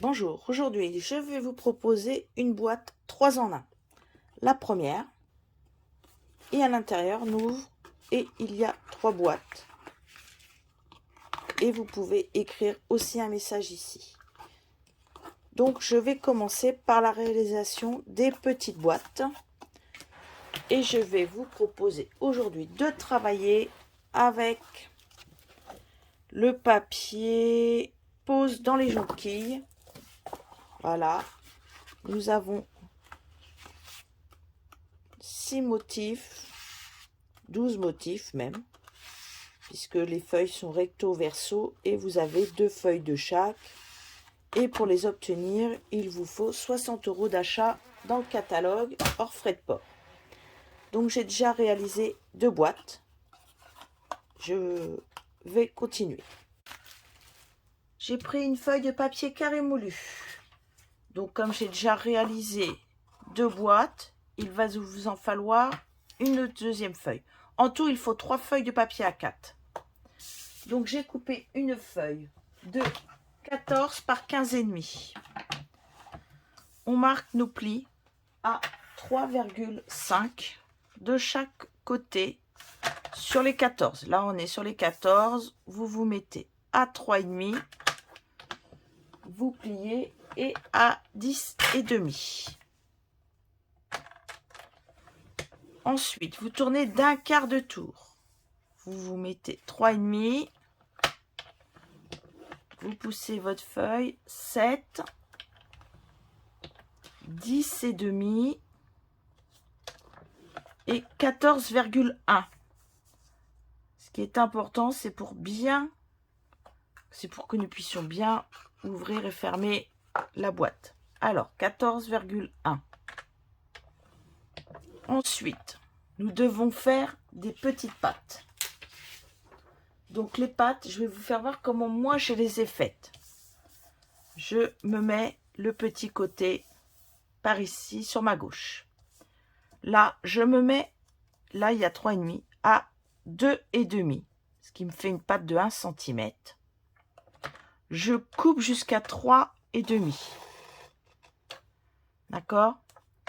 Bonjour, aujourd'hui je vais vous proposer une boîte 3 en 1. La première, et à l'intérieur on ouvre et il y a 3 boîtes. Et vous pouvez écrire aussi un message ici. Donc je vais commencer par la réalisation des petites boîtes. Et je vais vous proposer aujourd'hui de travailler avec le papier pose dans les jonquilles. Voilà, nous avons 6 motifs, 12 motifs même, puisque les feuilles sont recto verso et vous avez 2 feuilles de chaque. Et pour les obtenir, il vous faut 60 € d'achat dans le catalogue hors frais de port. Donc j'ai déjà réalisé 2 boîtes. Je vais continuer. J'ai pris une feuille de papier carré moulu. Donc comme j'ai déjà réalisé 2 boîtes, il va vous en falloir une deuxième feuille. En tout, il faut 3 feuilles de papier A4. Donc j'ai coupé une feuille de 14 par 15,5. On marque nos plis à 3,5 de chaque côté sur les 14. Là, on est sur les 14. Vous vous mettez à 3,5. Vous pliez et à 10,5. Ensuite, vous tournez d'un quart de tour. Vous vous mettez 3,5. Vous poussez votre feuille 7, 10,5 et 14,1. Ce qui est important, c'est pour que nous puissions bien ouvrir et fermer la boîte. Alors, 14,1. Ensuite, nous devons faire des petites pattes. Donc les pattes, je vais vous faire voir comment moi je les ai faites. Je me mets le petit côté par ici sur ma gauche. Là, je me mets, là il y a 3,5 à 2,5, ce qui me fait une patte de 1 cm. Je coupe jusqu'à 3,5. D'accord?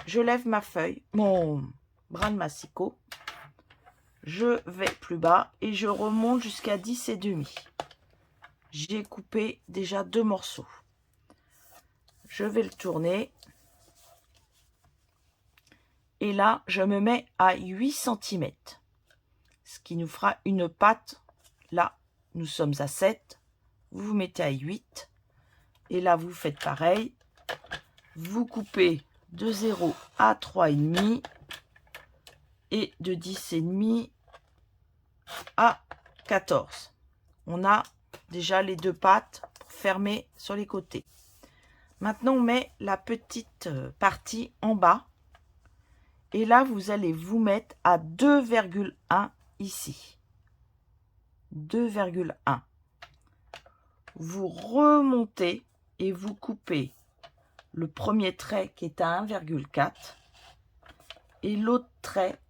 Je lève ma feuille, mon brin de massicot. Je vais plus bas et je remonte jusqu'à 10,5. J'ai coupé déjà 2 morceaux. Je vais le tourner. Et là, je me mets à 8 cm. Ce qui nous fera une patte. Là, nous sommes à 7. Vous vous mettez à 8. Et là, vous faites pareil. Vous coupez de 0 à 3,5. Et de 10,5 à 14. On a déjà les 2 pattes pour fermer sur les côtés. Maintenant, on met la petite partie en bas. Et là, vous allez vous mettre à 2,1 ici. 2,1. Vous remontez et vous coupez le premier trait qui est à 1,4 et l'autre trait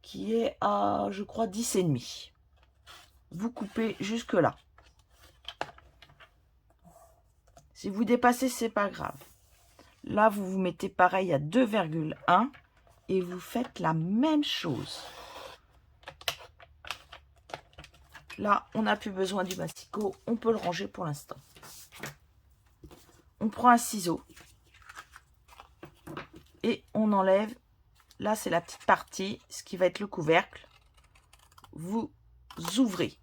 qui est à, je crois, 10,5. Vous coupez jusque là. Si vous dépassez, c'est pas grave. Là, vous vous mettez pareil à 2,1 et vous faites la même chose. Là, on n'a plus besoin du massicot, on peut le ranger pour l'instant. On prend un ciseau et on enlève. Là, c'est la petite partie, ce qui va être le couvercle. Vous ouvrez.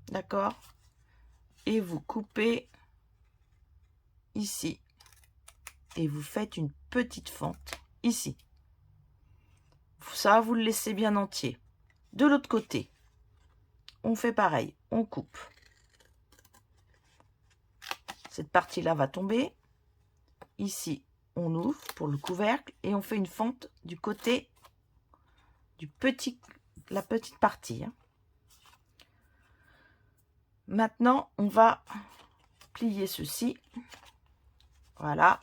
D'accord? Et vous coupez ici. Et vous faites une petite fente ici. Ça, vous le laissez bien entier. De l'autre côté, on fait pareil. On coupe. Cette partie-là va tomber. Ici, on ouvre pour le couvercle et on fait une fente du côté du la petite partie. Maintenant, on va plier ceci. Voilà.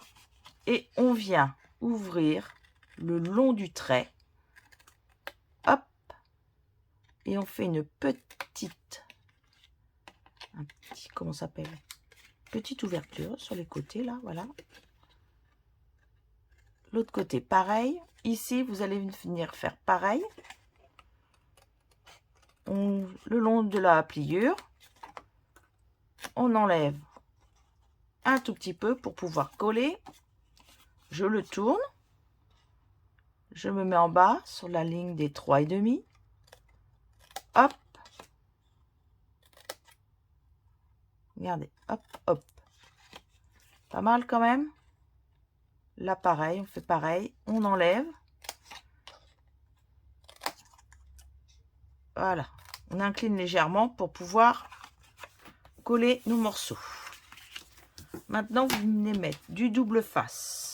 Et on vient ouvrir le long du trait. Hop. Et on fait une petite, comment ça s'appelle? petite ouverture sur les côtés, là, voilà. L'autre côté, pareil. Ici, vous allez venir faire pareil. Le long de la pliure, on enlève un tout petit peu pour pouvoir coller. Je le tourne. Je me mets en bas sur la ligne des 3,5. Hop. Regardez, hop, hop. Pas mal quand même. Là, pareil, on fait pareil. On enlève. Voilà. On incline légèrement pour pouvoir coller nos morceaux. Maintenant, vous venez mettre du double face.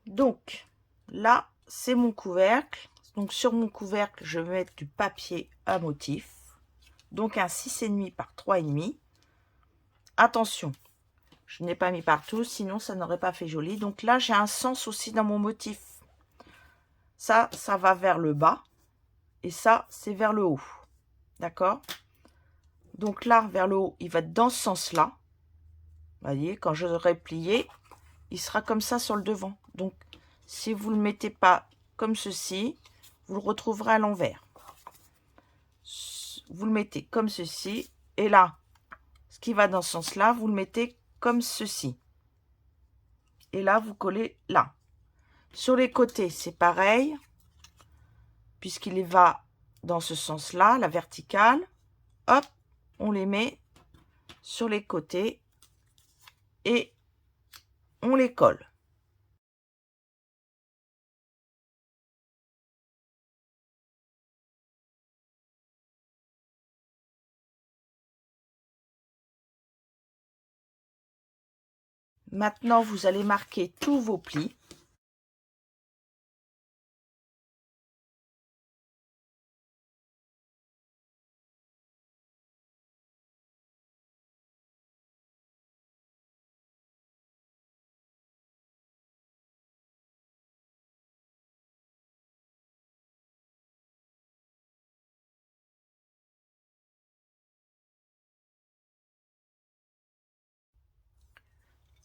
Donc, là, c'est mon couvercle. Donc, sur mon couvercle, je vais mettre du papier à motif. Donc, un 6,5 par 3,5. Attention, je n'ai pas mis partout, sinon ça n'aurait pas fait joli. Donc là, j'ai un sens aussi dans mon motif. Ça va vers le bas. Et ça, c'est vers le haut. D'accord? Donc là, vers le haut, il va être dans ce sens-là. Vous voyez, quand j'aurai plié, il sera comme ça sur le devant. Donc, si vous ne le mettez pas comme ceci, vous le retrouverez à l'envers. Vous le mettez comme ceci. Et là, ce qui va dans ce sens-là, vous le mettez comme ceci. Et là, vous collez là. Sur les côtés, c'est pareil. Puisqu'il va dans ce sens-là, la verticale. Hop, on les met sur les côtés. Et on les colle. Maintenant, vous allez marquer tous vos plis.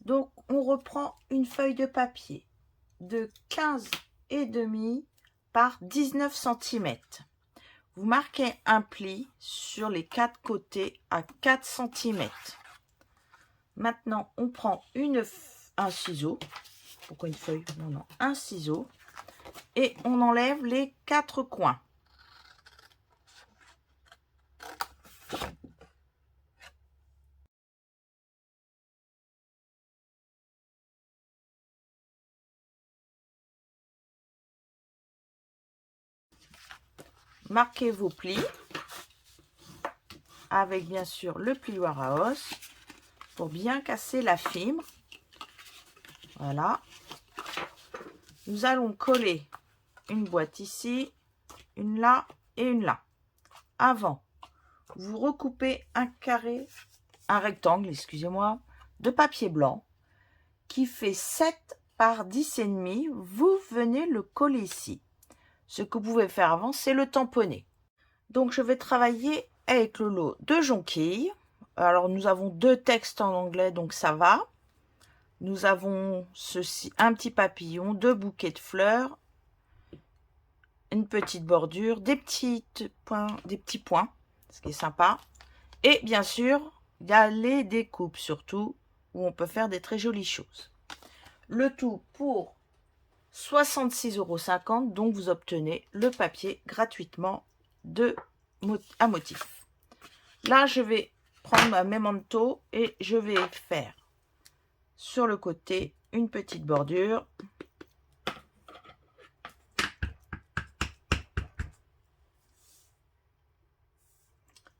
Donc, on reprend une feuille de papier de 15,5 par 19 cm. Vous marquez un pli sur les 4 côtés à 4 cm. Maintenant, on prend un ciseau. Pourquoi une feuille? Non, non, un ciseau. Et on enlève les 4 coins. Marquez vos plis avec bien sûr le plioir à os pour bien casser la fibre. Voilà. Nous allons coller une boîte ici, une là et une là. Avant, vous recoupez un rectangle, excusez-moi, de papier blanc qui fait 7 par 10,5. Vous venez le coller ici. Ce que vous pouvez faire avant, c'est le tamponner. Donc, je vais travailler avec le lot de jonquilles. Alors, nous avons 2 textes en anglais, donc ça va. Nous avons ceci, un petit papillon, 2 bouquets de fleurs, une petite bordure, des petits points, ce qui est sympa. Et bien sûr, il y a les découpes surtout, où on peut faire des très jolies choses. Le tout pour 66,50 €, donc vous obtenez le papier gratuitement à motif. Là, je vais prendre ma Memento et je vais faire sur le côté une petite bordure.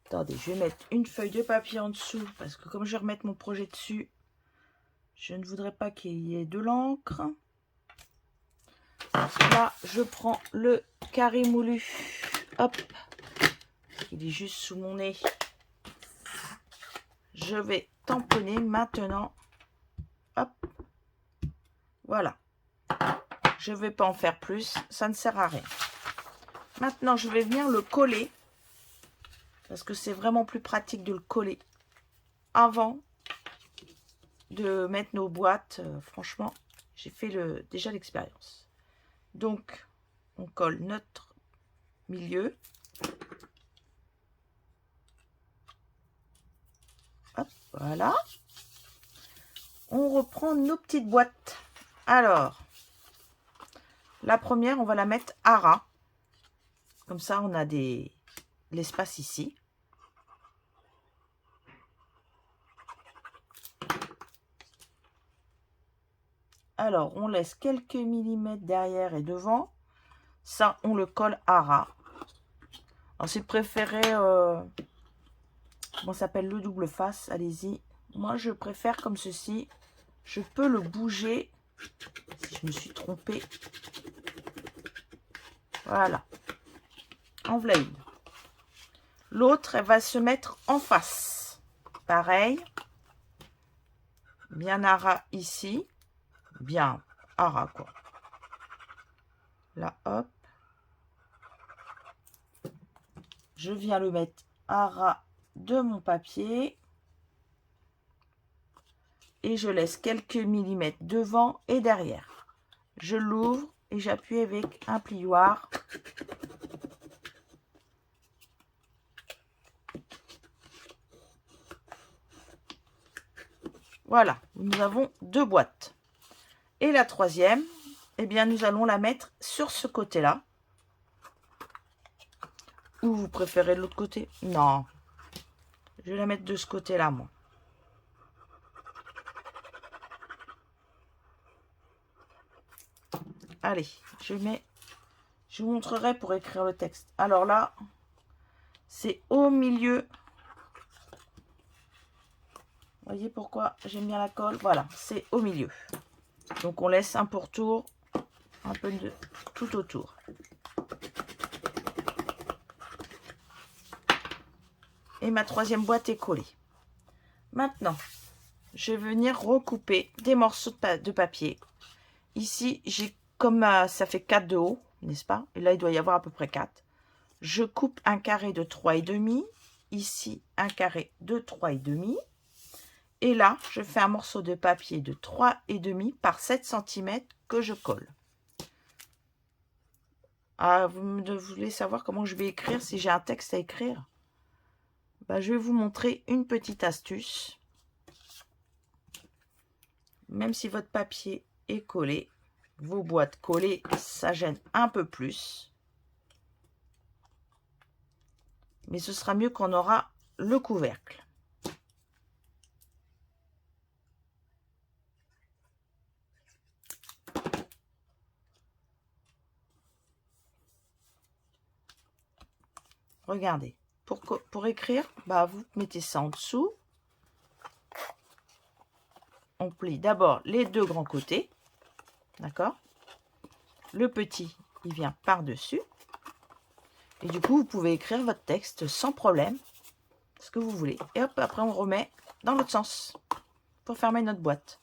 Attendez, je vais mettre une feuille de papier en dessous parce que comme je vais remettre mon projet dessus, je ne voudrais pas qu'il y ait de l'encre. Là, je prends le carré moulu. Hop, il est juste sous mon nez. je vais tamponner maintenant. Hop. Voilà. Je ne vais pas en faire plus, ça ne sert à rien. Maintenant, je vais venir le coller. Parce que c'est vraiment plus pratique de le coller avant de mettre nos boîtes. Franchement, j'ai fait déjà l'expérience. Donc, on colle notre milieu. Hop, voilà. On reprend nos petites boîtes. Alors, la première, on va la mettre à ras. Comme ça, on a l'espace ici. Alors, on laisse quelques millimètres derrière et devant. Ça, on le colle à ras. Alors, si vous préférez, comment ça s'appelle, le double face, allez-y. Moi, je préfère comme ceci. Je peux le bouger si je me suis trompée. Voilà. En voilà une. L'autre, elle va se mettre en face. Pareil. Bien à ras ici. Bien à ras, quoi. Là, hop. Je viens le mettre à ras de mon papier. Et je laisse quelques millimètres devant et derrière. Je l'ouvre et j'appuie avec un plioir. Voilà, nous avons deux boîtes. Et la troisième, eh bien, nous allons la mettre sur ce côté-là. Ou vous préférez de l'autre côté? Non, je vais la mettre de ce côté-là, moi. Allez, je vous montrerai pour écrire le texte. Alors là, c'est au milieu. Voyez pourquoi j'aime bien la colle? Voilà, c'est au milieu. Donc on laisse un pourtour, un peu de tout autour. Et ma troisième boîte est collée. Maintenant, je vais venir recouper des morceaux de papier. Ici, j'ai comme ça fait 4 de haut, n'est-ce pas? Et là, il doit y avoir à peu près 4. Je coupe un carré de 3,5. Ici, un carré de 3,5. Et là, je fais un morceau de papier de 3,5 par 7 cm que je colle. Ah, vous voulez savoir comment je vais écrire si j'ai un texte à écrire? Ben, je vais vous montrer une petite astuce. Même si votre papier est collé, vos boîtes collées, ça gêne un peu plus. Mais ce sera mieux quand on aura le couvercle. Regardez, pour écrire, bah, vous mettez ça en dessous. On plie d'abord les deux grands côtés. D'accord? Le petit, il vient par-dessus. Et du coup, vous pouvez écrire votre texte sans problème, ce que vous voulez. Et hop, après, on remet dans l'autre sens pour fermer notre boîte.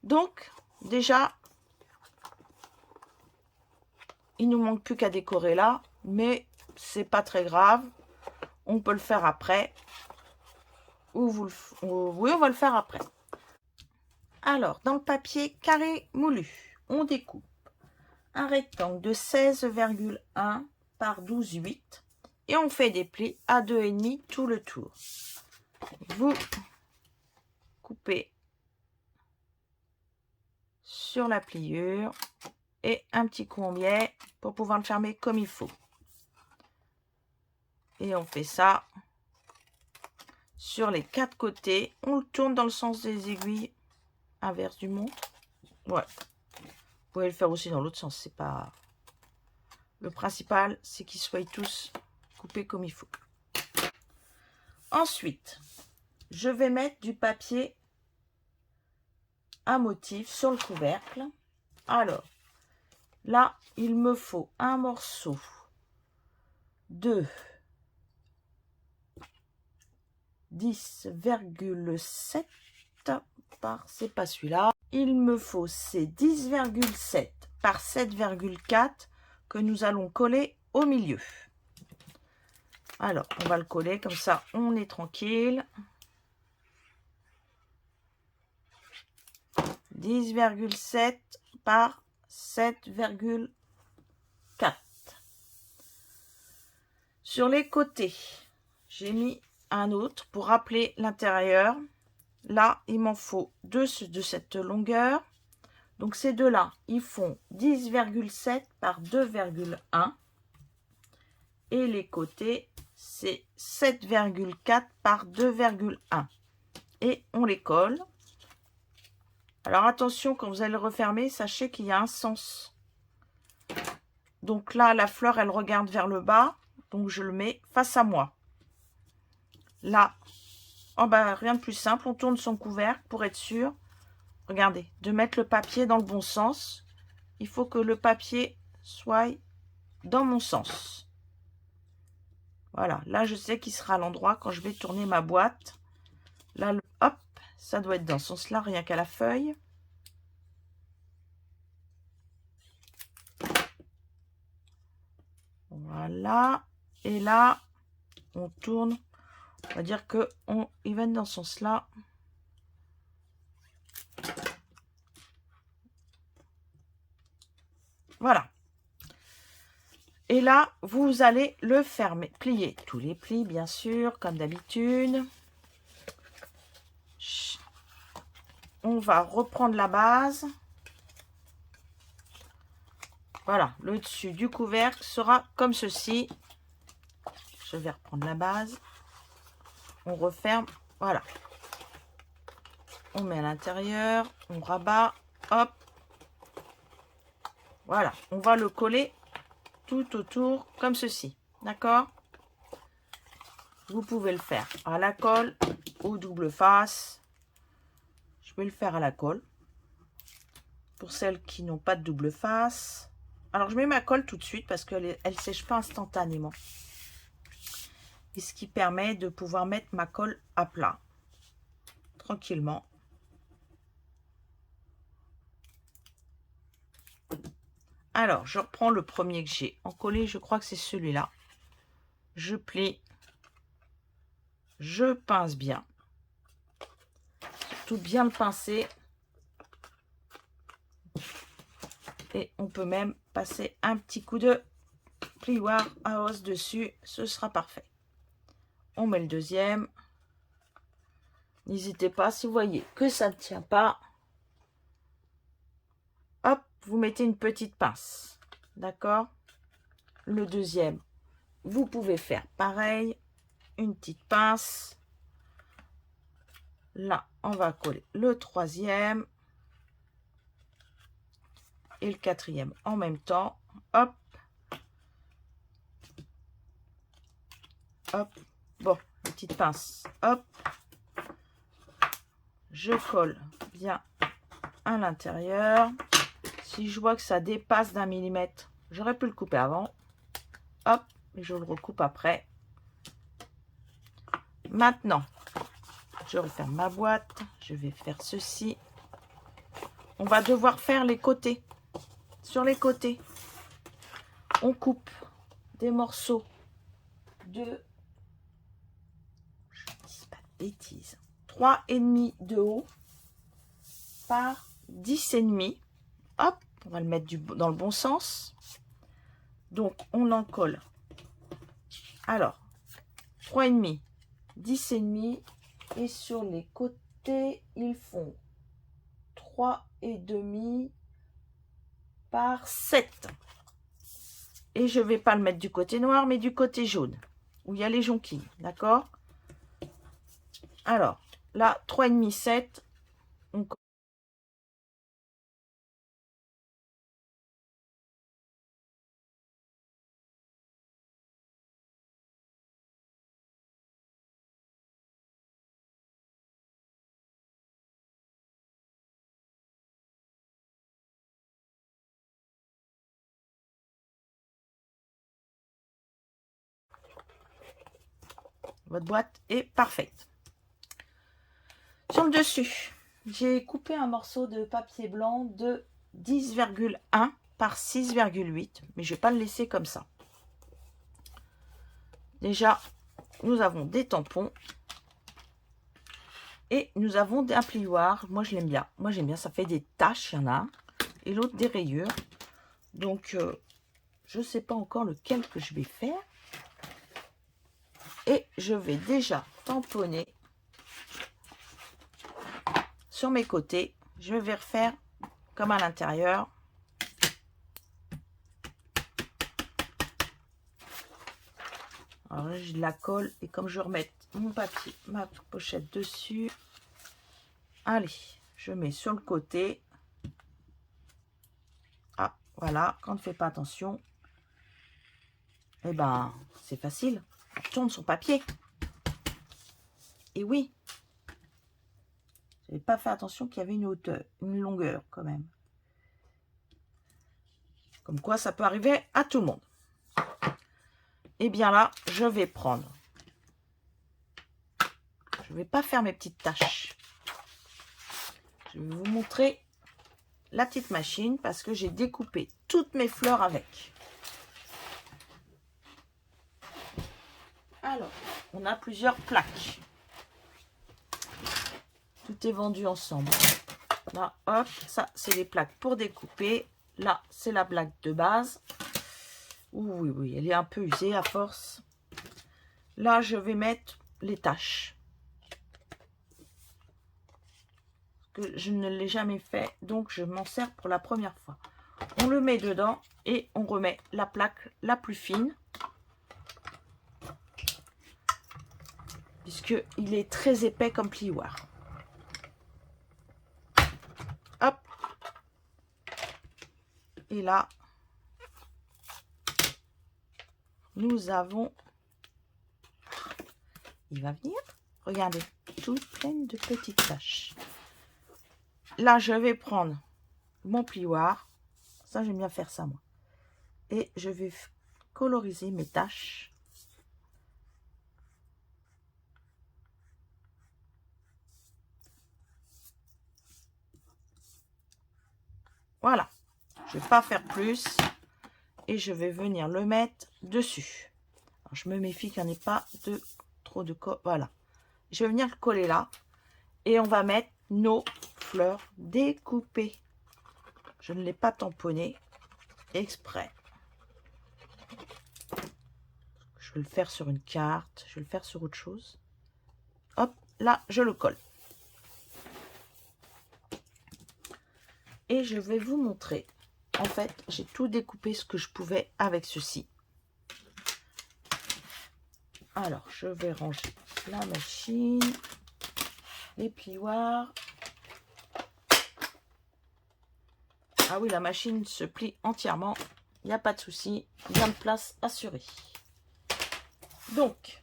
Donc, déjà, il ne nous manque plus qu'à décorer là, mais c'est pas très grave. On peut le faire après. Oui, on va le faire après. Alors, dans le papier carré moulu, on découpe un rectangle de 16,1 par 12,8 et on fait des plis à 2,5 tout le tour. Vous coupez sur la pliure et un petit coup en biais pour pouvoir le fermer comme il faut. Et on fait ça sur les 4 côtés. On le tourne dans le sens des aiguilles inverse du montre. Ouais. Vous pouvez le faire aussi dans l'autre sens. C'est pas... Le principal, c'est qu'ils soient tous coupés comme il faut. Ensuite, je vais mettre du papier à motif sur le couvercle. Alors, là, il me faut un morceau de 10,7 par, c'est pas celui-là. Il me faut ces 10,7 par 7,4 que nous allons coller au milieu. Alors, on va le coller comme ça, on est tranquille. 10,7 par 7,4. Sur les côtés, j'ai mis un autre pour rappeler l'intérieur. Là, il m'en faut deux de cette longueur. Donc, ces deux-là, ils font 10,7 par 2,1. Et les côtés, c'est 7,4 par 2,1. Et on les colle. Alors, attention, quand vous allez le refermer, sachez qu'il y a un sens. Donc là, la fleur, elle regarde vers le bas. Donc, je le mets face à moi. Là, oh ben, rien de plus simple. On tourne son couvercle pour être sûr. Regardez, de mettre le papier dans le bon sens. Il faut que le papier soit dans mon sens. Voilà, là, je sais qu'il sera à l'endroit quand je vais tourner ma boîte. Là, hop, ça doit être dans ce sens-là, rien qu'à la feuille. Voilà. Et là, on tourne. On va dire que il va être dans ce sens-là. Voilà. Et là, vous allez le fermer. Plier tous les plis, bien sûr, comme d'habitude. On va reprendre la base. Voilà, le dessus du couvercle sera comme ceci. Je vais reprendre la base. On referme, voilà. On met à l'intérieur, on rabat, hop. Voilà, on va le coller tout autour comme ceci, d'accord? Vous pouvez le faire à la colle ou double face. Je vais le faire à la colle. Pour celles qui n'ont pas de double face. Alors, je mets ma colle tout de suite parce qu'elle ne sèche pas instantanément. Et ce qui permet de pouvoir mettre ma colle à plat. Tranquillement. Alors, je reprends le premier que j'ai en collé. Je crois que c'est celui-là. Je plie. Je pince bien. Surtout bien le pincer. Et on peut même passer un petit coup de plioir à os dessus. Ce sera parfait. On met le deuxième. N'hésitez pas, si vous voyez que ça ne tient pas, hop, vous mettez une petite pince. D'accord? Le deuxième, vous pouvez faire pareil. Une petite pince. Là, on va coller le troisième. Et le quatrième en même temps. Hop. Hop. Bon, petite pince. Hop. Je colle bien à l'intérieur. Si je vois que ça dépasse d'1 millimètre, j'aurais pu le couper avant. Hop. Et je le recoupe après. Maintenant, je referme ma boîte. Je vais faire ceci. On va devoir faire les côtés. Sur les côtés, on coupe des morceaux de, je ne dis pas de bêtises, 3,5 de haut par 10,5. Hop, on va le mettre dans le bon sens. Donc, on en colle. Alors, 3,5, 10,5. Et sur les côtés, ils font 3,5 par 7. Et je ne vais pas le mettre du côté noir, mais du côté jaune, où il y a les jonquilles, d'accord? Alors, là, 3,5, 7. On... Votre boîte est parfaite. Sur le dessus, j'ai coupé un morceau de papier blanc de 10,1 par 6,8, mais je ne vais pas le laisser comme ça. Déjà, nous avons des tampons et nous avons un plioir. Moi, je l'aime bien. Moi, j'aime bien. Ça fait des taches, il y en a un, et l'autre des rayures. Donc, je ne sais pas encore lequel que je vais faire. Et je vais déjà tamponner sur mes côtés. Je vais refaire comme à l'intérieur. Alors là, j'ai de la colle et comme je remets mon papier, ma pochette dessus, allez, je mets sur le côté. Ah, voilà, quand on ne fait pas attention, eh ben, c'est facile. On tourne son papier. Et oui, je n'avais pas fait attention qu'il y avait une hauteur, une longueur quand même. Comme quoi, ça peut arriver à tout le monde. Et bien là, je vais prendre. Je ne vais pas faire mes petites taches. Je vais vous montrer la petite machine parce que j'ai découpé toutes mes fleurs avec. Alors, on a plusieurs plaques. Tout est vendu ensemble. Là, hop, ça, c'est les plaques pour découper. Là, c'est la plaque de base. Oui, oui, elle est un peu usée à force. Là, je vais mettre les taches. Que je ne l'ai jamais fait, donc je m'en sers pour la première fois. On le met dedans et on remet la plaque la plus fine. Puisqu'il est très épais comme plioir. Hop. Et là, nous avons... Il va venir. Regardez, tout plein de petites taches. Là, je vais prendre mon plioir. Ça, j'aime bien faire ça, moi. Et je vais coloriser mes taches. Voilà. Je ne vais pas faire plus. Et je vais venir le mettre dessus. Alors, je me méfie qu'il n'y en ait pas trop de colle. Voilà. Je vais venir le coller là. Et on va mettre nos fleurs découpées. Je ne l'ai pas tamponné exprès. Je vais le faire sur une carte. Je vais le faire sur autre chose. Hop, là, je le colle. Et je vais vous montrer. En fait, j'ai tout découpé ce que je pouvais avec ceci. Alors, je vais ranger la machine, les plioirs. Ah oui, la machine se plie entièrement. Il n'y a pas de souci. Bien de place assurée. Donc,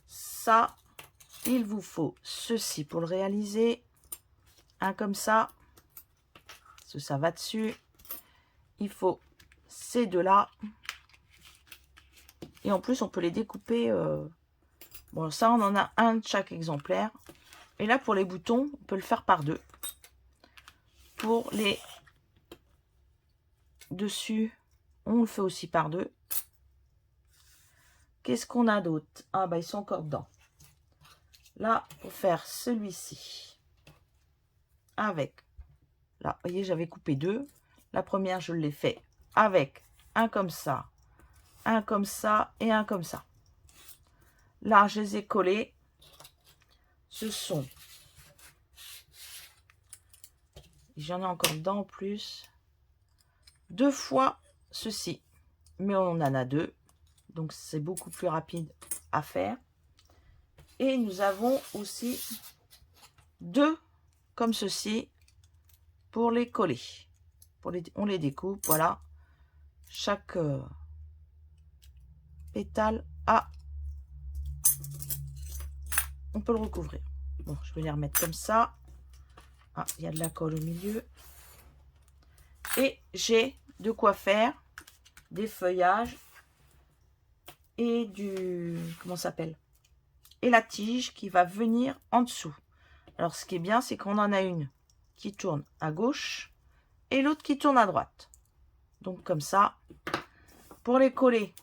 ça, il vous faut ceci pour le réaliser. Un comme ça. Ça va dessus. Il faut ces deux-là. Et en plus, on peut les découper. Bon, ça, on en a un de chaque exemplaire. Et là, pour les boutons, on peut le faire par deux. Pour les dessus, on le fait aussi par deux. Qu'est-ce qu'on a d'autre? Ah, bah, ils sont encore dedans. Là, pour faire celui-ci, avec, là, vous voyez, j'avais coupé deux. La première, je l'ai fait avec un comme ça et un comme ça. Là, je les ai collés. Ce sont, j'en ai encore dedans en plus, deux fois ceci. Mais on en a deux. Donc, c'est beaucoup plus rapide à faire. Et nous avons aussi deux comme ceci pour les coller. On les découpe, voilà. Chaque pétale a... On peut le recouvrir. Bon, je vais les remettre comme ça. Ah, il y a de la colle au milieu. Et j'ai de quoi faire des feuillages et du... Comment ça s'appelle? et la tige qui va venir en dessous. Alors, ce qui est bien, c'est qu'on en a une qui tourne à gauche et l'autre qui tourne à droite. Donc, comme ça, pour les coller,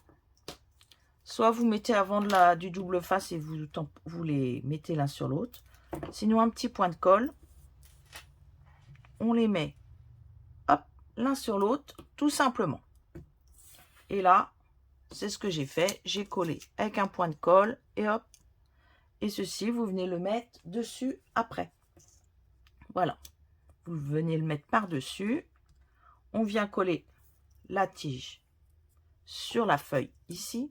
soit vous mettez avant du double face et vous les mettez l'un sur l'autre. Sinon, un petit point de colle. On les met, hop, l'un sur l'autre, tout simplement. Et là, c'est ce que j'ai fait. J'ai collé avec un point de colle et hop. Et ceci, vous venez le mettre dessus après. Voilà. Vous venez le mettre par-dessus. On vient coller la tige sur la feuille ici.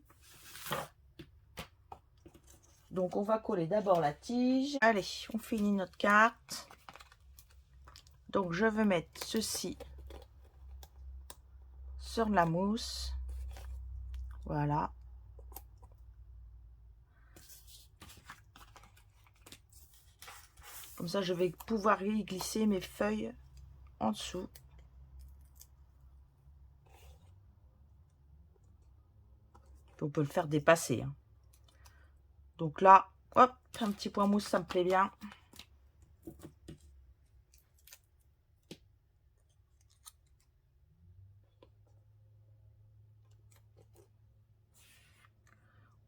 Donc, on va coller d'abord la tige. Allez, on finit notre carte. Donc, je vais mettre ceci sur de la mousse. Voilà. Comme ça, je vais pouvoir y glisser mes feuilles en dessous. On peut le faire dépasser. Hein. Donc là, hop, un petit point mousse, ça me plaît bien.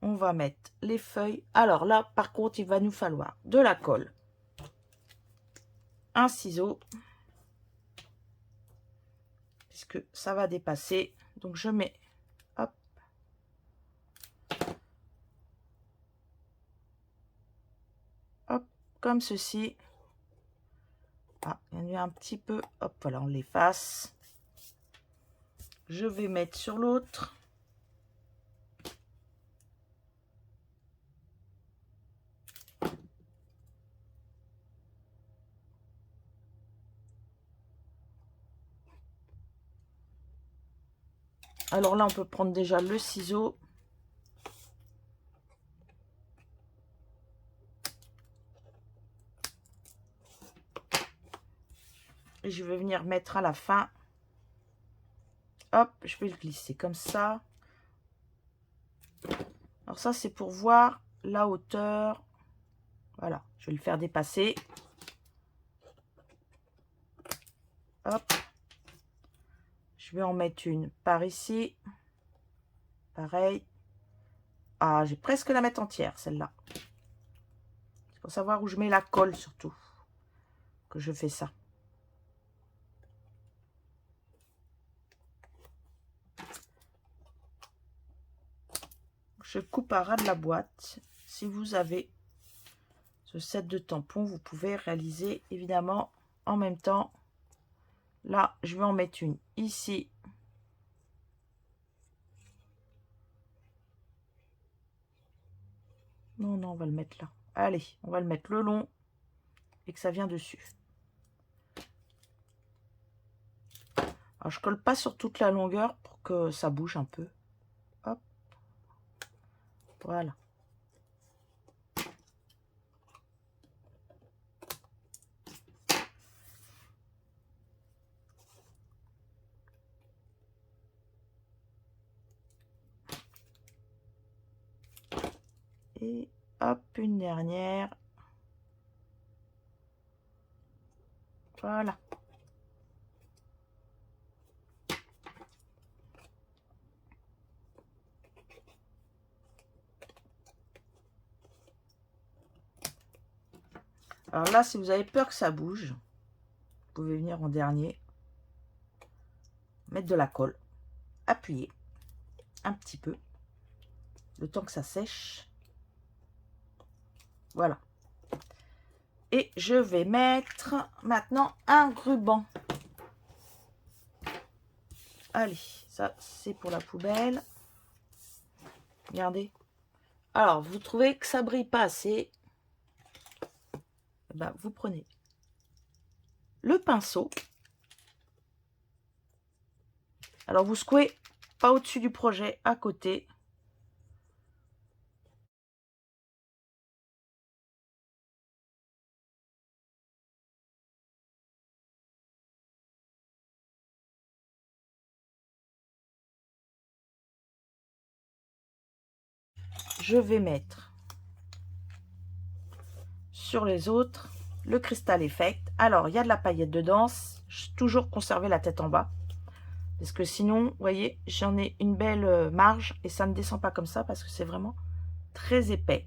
On va mettre les feuilles. Alors là, par contre, il va nous falloir de la colle, un ciseau, puisque ça va dépasser. Donc je mets, hop, hop, comme ceci. Ah, il y a un petit peu, hop, voilà, on l'efface. Je vais mettre sur l'autre. Alors là, on peut prendre déjà le ciseau. Et je vais venir mettre à la fin. Hop, je vais le glisser comme ça. Alors ça, c'est pour voir la hauteur. Voilà, je vais le faire dépasser. Hop. Je vais en mettre une par ici. Pareil. Ah, j'ai presque la mettre entière, celle-là. C'est pour savoir où je mets la colle, surtout, que je fais ça. Je coupe à ras de la boîte. Si vous avez ce set de tampons, vous pouvez réaliser, évidemment, en même temps. Là, je vais en mettre une ici. Non, non, on va le mettre là. Allez, on va le mettre le long et que ça vient dessus. Alors, je colle pas sur toute la longueur pour que ça bouge un peu. Hop. Voilà. Et hop, une dernière. Voilà. Alors là, si vous avez peur que ça bouge, vous pouvez venir en dernier, mettre de la colle, appuyer un petit peu, le temps que ça sèche. Voilà. Et je vais mettre maintenant un ruban. Allez, ça c'est pour la poubelle. Regardez. Alors, vous trouvez que ça brille pas assez, ben, vous prenez le pinceau. Alors, vous secouez pas au-dessus du projet, à côté. Je vais mettre sur les autres, le Crystal Effect. Alors, il y a de la paillette dedans. J'ai toujours conservé la tête en bas. Parce que sinon, vous voyez, j'en ai une belle marge et ça ne descend pas comme ça parce que c'est vraiment très épais.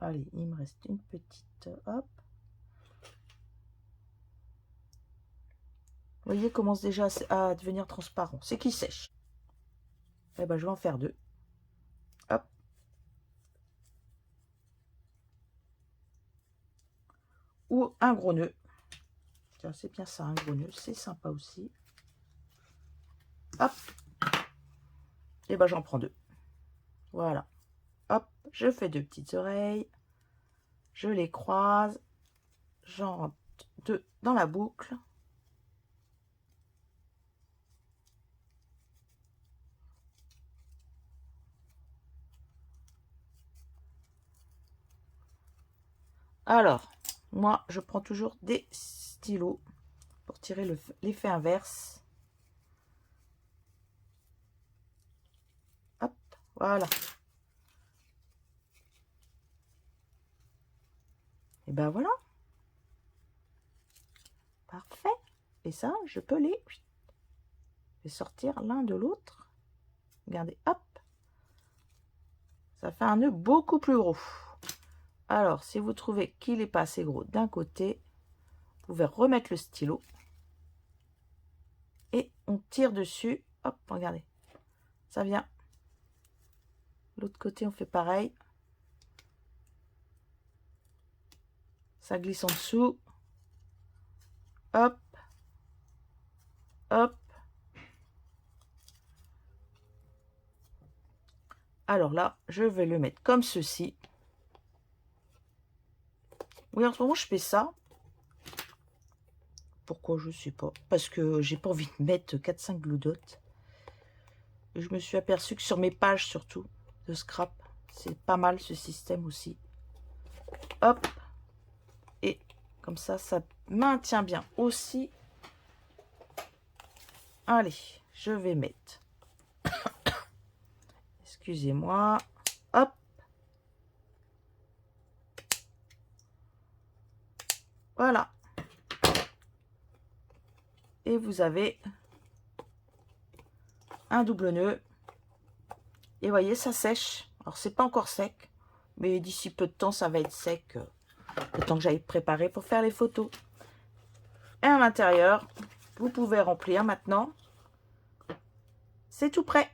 Allez, il me reste une petite, hop. Vous voyez, commence déjà à devenir transparent. C'est qu'il sèche. Eh ben, je vais en faire 2. Hop. Ou un gros nœud. Tiens, c'est bien ça, un gros nœud. C'est sympa aussi. Hop. Et ben, j'en prends 2. Voilà. Hop, je fais 2 petites oreilles. Je les croise. J'en rentre 2 dans la boucle. Alors, moi, je prends toujours des stylos pour tirer l'effet inverse. Hop, voilà. Et ben voilà. Parfait. Et ça, je peux les sortir l'un de l'autre. Regardez, hop. Ça fait un nœud beaucoup plus gros. Alors, si vous trouvez qu'il n'est pas assez gros d'un côté, vous pouvez remettre le stylo. Et on tire dessus. Hop, regardez. Ça vient. L'autre côté, on fait pareil. Ça glisse en dessous. Hop. Hop. Alors là, je vais le mettre comme ceci. Oui, en ce moment, je fais ça. Pourquoi, je sais pas. Parce que j'ai pas envie de mettre 4-5 glue dots. Et je me suis aperçu que sur mes pages, surtout, de scrap, c'est pas mal ce système aussi. Hop. Et comme ça maintient bien aussi. Allez, je vais mettre. Excusez-moi. Hop. Voilà. Et vous avez un double nœud. Et voyez, ça sèche. Alors, c'est pas encore sec. Mais d'ici peu de temps, ça va être sec. Le temps que j'aille préparer pour faire les photos. Et à l'intérieur, vous pouvez remplir maintenant. C'est tout prêt.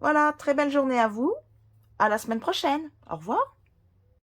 Voilà, très belle journée à vous. À la semaine prochaine. Au revoir.